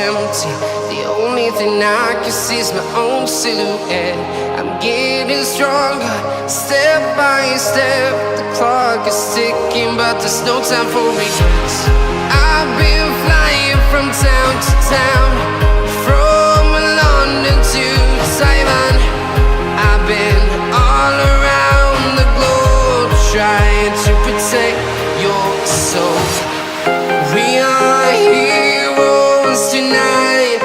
empty. The only thing I can see is my own silhouette. I'm getting stronger, step by step. The clock is ticking, but there's no time for regrets. I've been flying from town to town, from London to Taiwan. I've been all around the globe, trying to protect your soul. We are heroes tonight.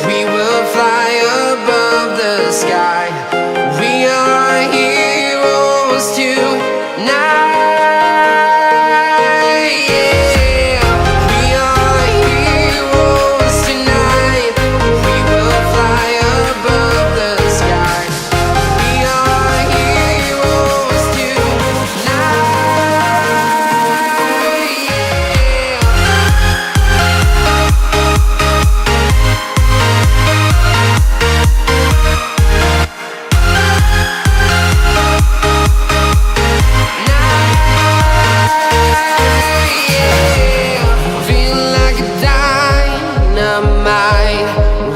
We will fly above the sky. We are heroes tonight. Yeah. We are heroes tonight. We will fly above the sky. We are heroes tonight.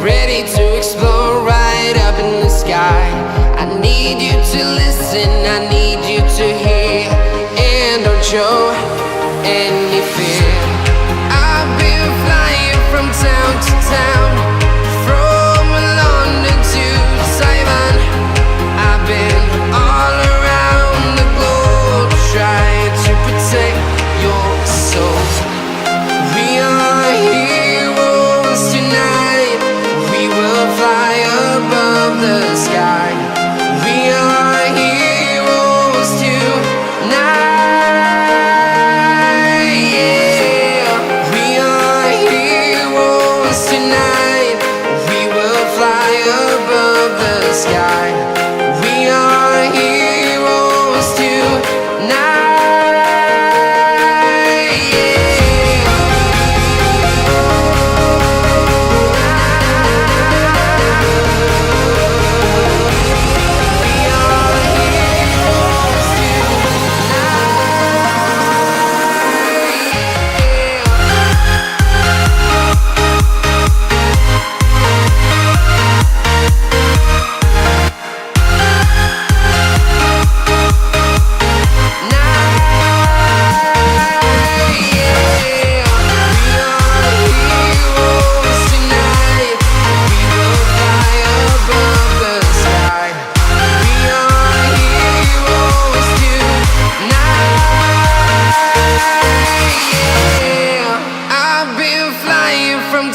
Ready to explore right up in the sky. I need you to listen, I need you to hear, and don't show any fear. I've been flying from town to town, from London to Taiwan. I've been all around the globe, trying to protect your soul. We are heroes tonight. We will fly above the sky. We are heroes tonight. Yeah. We are heroes tonight. We will fly above the sky. We are heroes tonight.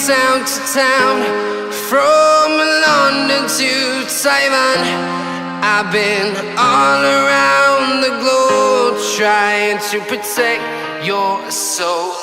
Town to town, from London to Taiwan. I've been all around the globe, trying to protect your soul.